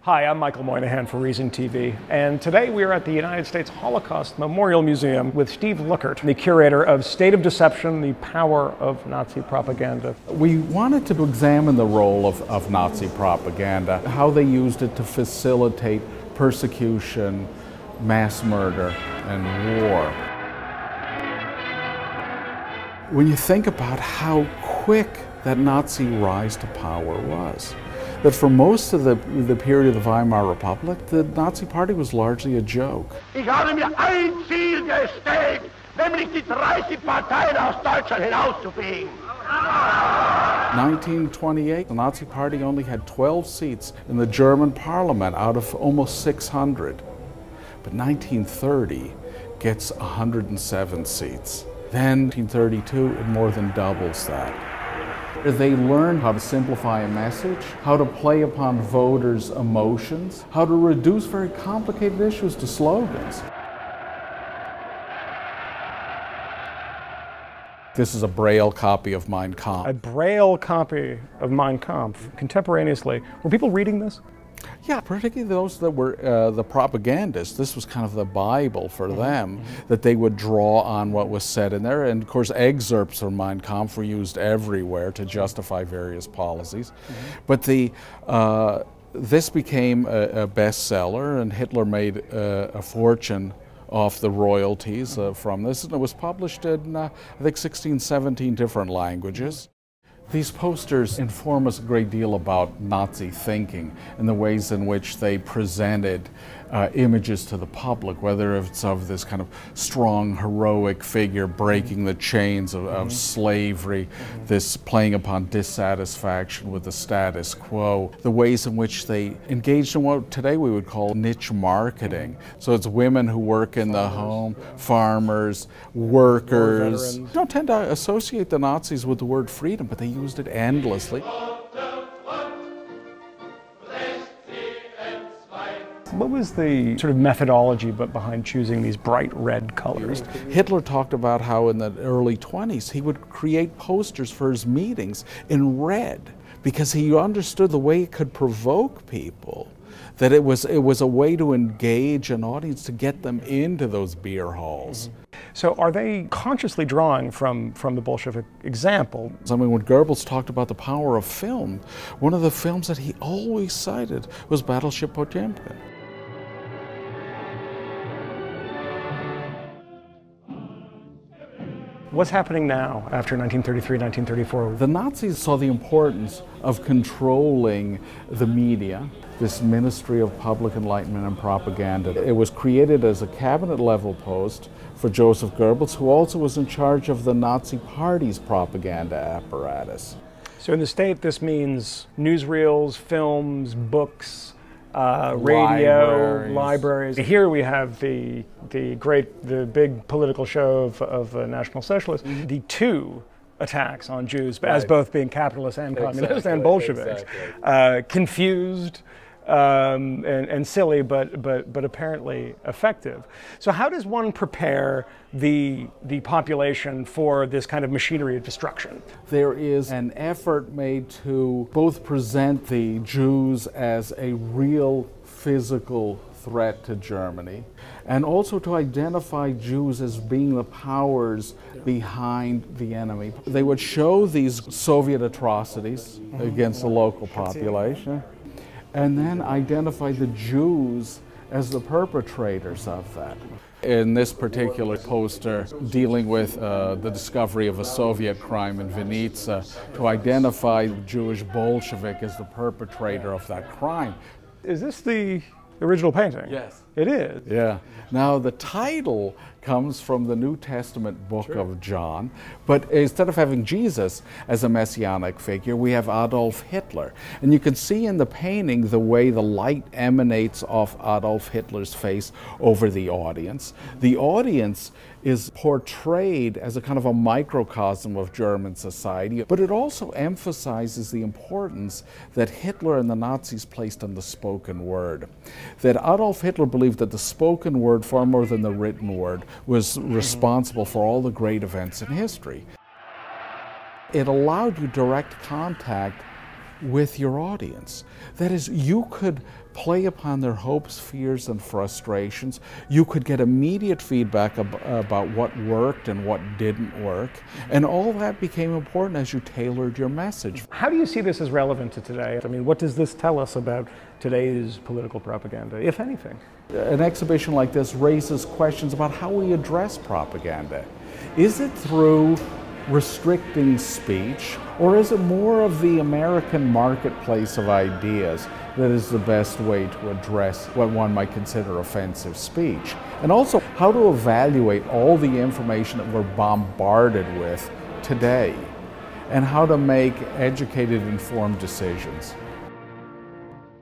Hi, I'm Michael Moynihan for Reason TV, and today we are at the United States Holocaust Memorial Museum with Steve Luckert, the curator of State of Deception, the Power of Nazi Propaganda. We wanted to examine the role of Nazi propaganda, how they used it to facilitate persecution, mass murder, and war. When you think about how quick that Nazi rise to power was, that for most of the period of the Weimar Republic, the Nazi Party was largely a joke. Ich habe mir ein Ziel gestellt, nämlich die 30 Parteien aus Deutschland hinauszufegen. 1928, the Nazi Party only had 12 seats in the German parliament out of almost 600. But 1930 gets 107 seats. Then 1932, it more than doubles that. They learned how to simplify a message, how to play upon voters' emotions, how to reduce very complicated issues to slogans. This is a Braille copy of Mein Kampf. A Braille copy of Mein Kampf, contemporaneously. Were people reading this? Yeah, particularly those that were the propagandists. This was kind of the Bible for them, that they would draw on what was said in there. And of course, excerpts from Mein Kampf were used everywhere to justify various policies. But this became a bestseller, and Hitler made a fortune off the royalties from this. And it was published in, I think, 16, 17 different languages. These posters inform us a great deal about Nazi thinking and the ways in which they presented images to the public, whether it's of this kind of strong, heroic figure breaking the chains of slavery, this playing upon dissatisfaction with the status quo, the ways in which they engaged in what today we would call niche marketing. So it's women who work in the home, farmers, workers. You don't tend to associate the Nazis with the word freedom, but they used it endlessly. What was the sort of methodology behind choosing these bright red colors? Hitler talked about how in the early 20s he would create posters for his meetings in red because he understood the way it could provoke people, that it was a way to engage an audience, to get them into those beer halls. So are they consciously drawing from the Bolshevik example? I mean, when Goebbels talked about the power of film, one of the films that he always cited was Battleship Potemkin. What's happening now after 1933, 1934? The Nazis saw the importance of controlling the media, this Ministry of Public Enlightenment and Propaganda. It was created as a cabinet-level post for Josef Goebbels, who also was in charge of the Nazi Party's propaganda apparatus. So in the state, this means newsreels, films, books, radio, libraries. Here we have the big political show of National Socialists. The two attacks on Jews as both being capitalists and communists and Bolsheviks. Confused and silly, but apparently effective. So how does one prepare the population for this kind of machinery of destruction? There is an effort made to both present the Jews as a real physical threat to Germany, and also to identify Jews as being the powers behind the enemy. They would show these Soviet atrocities against the local population, and then identify the Jews as the perpetrators of that. In this particular poster, dealing with the discovery of a Soviet crime in Vinica, to identify the Jewish Bolshevik as the perpetrator of that crime. Is this the original painting? Yes. It is? Yeah. Now the title comes from the New Testament book of John, but instead of having Jesus as a messianic figure, we have Adolf Hitler. And you can see in the painting the way the light emanates off Adolf Hitler's face over the audience. The audience is portrayed as a kind of a microcosm of German society, but it also emphasizes the importance that Hitler and the Nazis placed on the spoken word. That Adolf Hitler believed that the spoken word, far more than the written word, was responsible for all the great events in history. It allowed you direct contact with your audience. That is, you could play upon their hopes, fears, and frustrations. You could get immediate feedback about what worked and what didn't work. And all that became important as you tailored your message. How do you see this as relevant to today? I mean, what does this tell us about today's political propaganda, if anything? An exhibition like this raises questions about how we address propaganda. Is it through restricting speech, or is it more of the American marketplace of ideas that is the best way to address what one might consider offensive speech? And also, how to evaluate all the information that we're bombarded with today, and how to make educated, informed decisions.